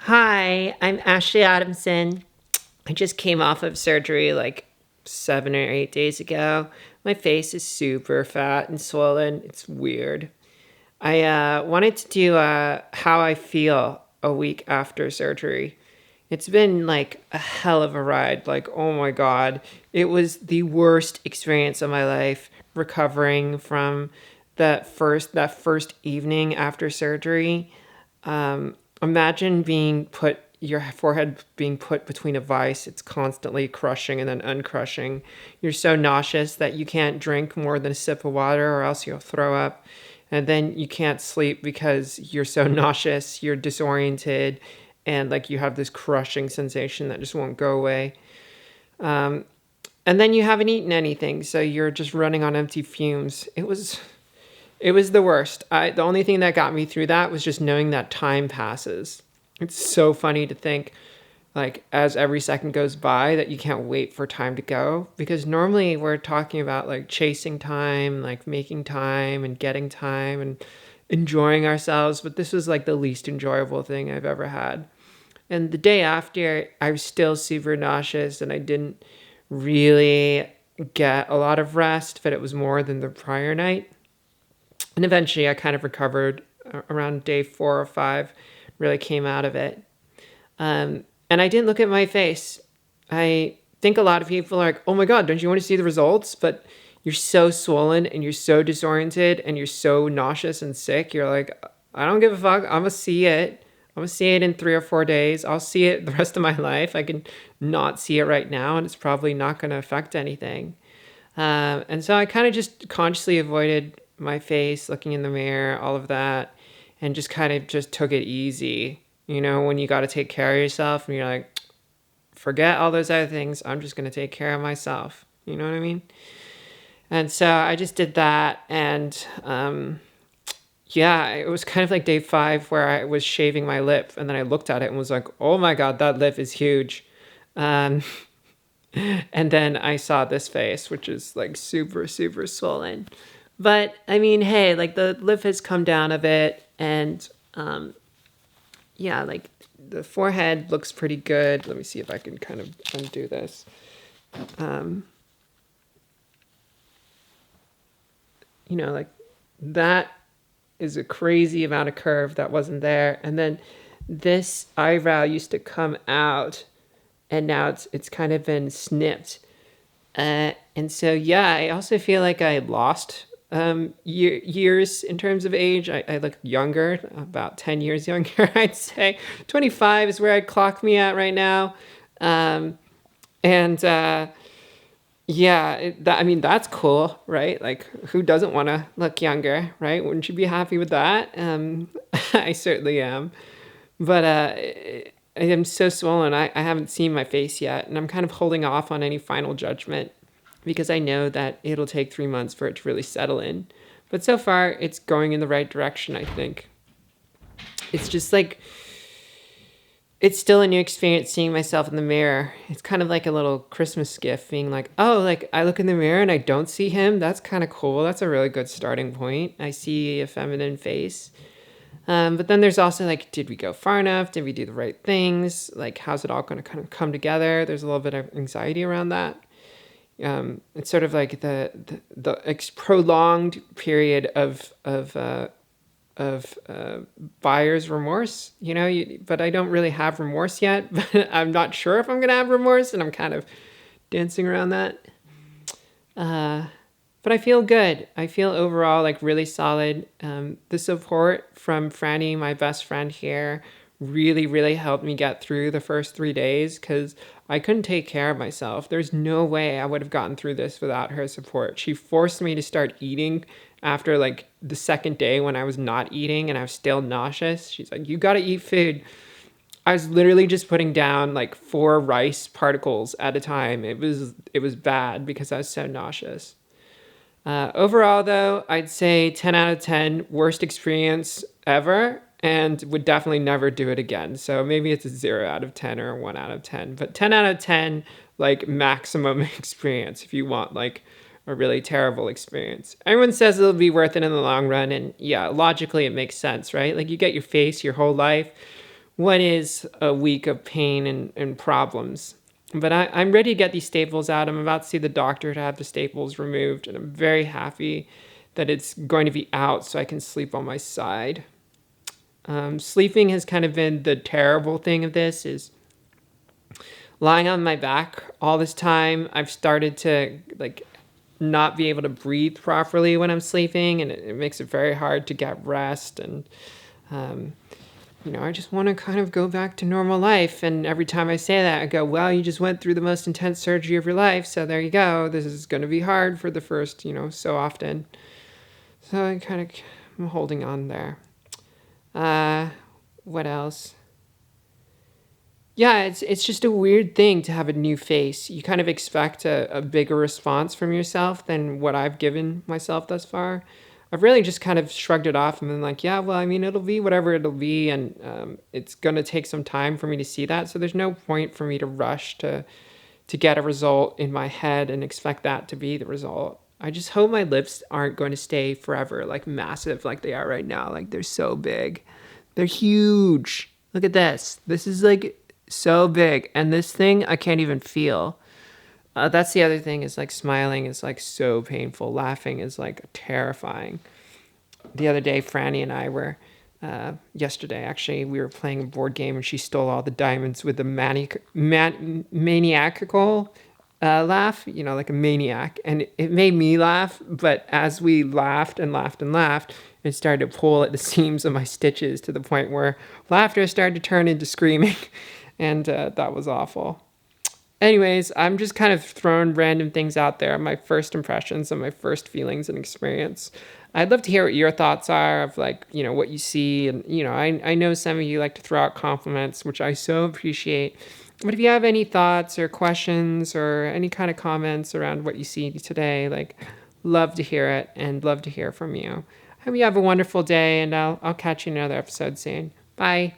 Hi, I'm Ashley Adamson. I just came off of surgery like 7 or 8 days ago. My face is super fat and swollen. It's weird. I wanted to do how I feel a week after surgery. It's been like a hell of a ride. Like, oh my God. It was the worst experience of my life recovering from that first evening after surgery. Imagine your forehead being put between a vice. It's constantly crushing and then uncrushing. You're so nauseous that you can't drink more than a sip of water or else you'll throw up. And then you can't sleep because you're so nauseous, you're disoriented, and like you have this crushing sensation that just won't go away. And then you haven't eaten anything, so you're just running on empty fumes. It was the worst. The only thing that got me through that was just knowing that time passes. It's so funny to think, like, as every second goes by, that you can't wait for time to go. Because normally we're talking about, like, chasing time, like, making time and getting time and enjoying ourselves. But this was, like, the least enjoyable thing I've ever had. And the day after, I was still super nauseous and I didn't really get a lot of rest, but it was more than the prior night. And eventually I kind of recovered around day 4 or 5, really came out of it. And I didn't look at my face. I think a lot of people are like, oh my God, don't you want to see the results? But you're so swollen and you're so disoriented and you're so nauseous and sick. You're like, I don't give a fuck. I'm going to see it. I'm going to see it in 3 or 4 days. I'll see it the rest of my life. I can not see it right now and it's probably not going to affect anything. And so I kind of just consciously avoided my face, looking in the mirror, all of that, and just kind of just took it easy. You know, when you got to take care of yourself and you're like, forget all those other things. I'm just going to take care of myself. You know what I mean? And so I just did that. And yeah, it was kind of like day 5 where I was shaving my lip. And then I looked at it and was like, oh my God, that lip is huge. And then I saw this face, which is like super, super swollen. But I mean, hey, like the lip has come down a bit and yeah, like the forehead looks pretty good. Let me see if I can kind of undo this. Like that is a crazy amount of curve that wasn't there. And then this eyebrow used to come out and now it's kind of been snipped. And so, yeah, I also feel like I lost years in terms of age. I look younger, about 10 years younger, I'd say. 25 is where I'd clock me at right now. Yeah, that's cool, right? Like, who doesn't want to look younger, right? Wouldn't you be happy with that? I certainly am. But I am so swollen. I haven't seen my face yet, and I'm kind of holding off on any final judgment because I know that it'll take 3 months for it to really settle in. But so far, it's going in the right direction, I think. It's just like, it's still a new experience seeing myself in the mirror. It's kind of like a little Christmas gift, being like, oh, like I look in the mirror and I don't see him. That's kind of cool. That's a really good starting point. I see a feminine face. But then there's also like, did we go far enough? Did we do the right things? Like, how's it all going to kind of come together? There's a little bit of anxiety around that. It's sort of like the prolonged period of buyer's remorse, but I don't really have remorse yet, but I'm not sure if I'm going to have remorse, and I'm kind of dancing around that. But I feel good. I feel overall like really solid. The support from Franny, my best friend here, really, really helped me get through the first 3 days because I couldn't take care of myself. There's no way I would have gotten through this without her support. She forced me to start eating after like the second day when I was not eating and I was still nauseous. She's like, you got to eat food. I was literally just putting down like 4 rice particles at a time. It was bad because I was so nauseous. Overall, though, I'd say 10 out of 10, worst experience ever, and would definitely never do it again. So maybe it's a 0 out of 10 or a 1 out of 10, but 10 out of 10, like maximum experience if you want like a really terrible experience. Everyone says it'll be worth it in the long run, and yeah, logically it makes sense, right? Like you get your face your whole life. what is a week of pain and problems. But I'm ready to get these staples out. I'm about to see the doctor to have the staples removed, and I'm very happy that it's going to be out so I can sleep on my side. Sleeping has kind of been the terrible thing of this, is lying on my back all this time. I've started to not be able to breathe properly when I'm sleeping, and it makes it very hard to get rest. And I just want to kind of go back to normal life. And every time I say that, I go, well, you just went through the most intense surgery of your life, so there you go. This is going to be hard for the first, so often. So I'm holding on there. What else? Yeah, it's just a weird thing to have a new face. You kind of expect a bigger response from yourself than what I've given myself thus far. I've really just kind of shrugged it off and been like, yeah, well, I mean, it'll be whatever it'll be, and it's going to take some time for me to see that. So there's no point for me to rush to get a result in my head and expect that to be the result. I just hope my lips aren't going to stay forever, massive like they are right now. They're so big. They're huge. Look at this. This is so big. And this thing I can't even feel. That's the other thing, is smiling is so painful. Laughing is terrifying. The other day, Franny and I were, yesterday actually, we were playing a board game and she stole all the diamonds with a maniacal laugh, like a maniac. And it made me laugh, but as we laughed and laughed and laughed, it started to pull at the seams of my stitches to the point where laughter started to turn into screaming. And that was awful. Anyways, I'm just kind of throwing random things out there, my first impressions and my first feelings and experience. I'd love to hear what your thoughts are of what you see. And, I know some of you like to throw out compliments, which I so appreciate. But if you have any thoughts or questions or any kind of comments around what you see today, love to hear it and love to hear from you. Hope you have a wonderful day, and I'll catch you in another episode soon. Bye.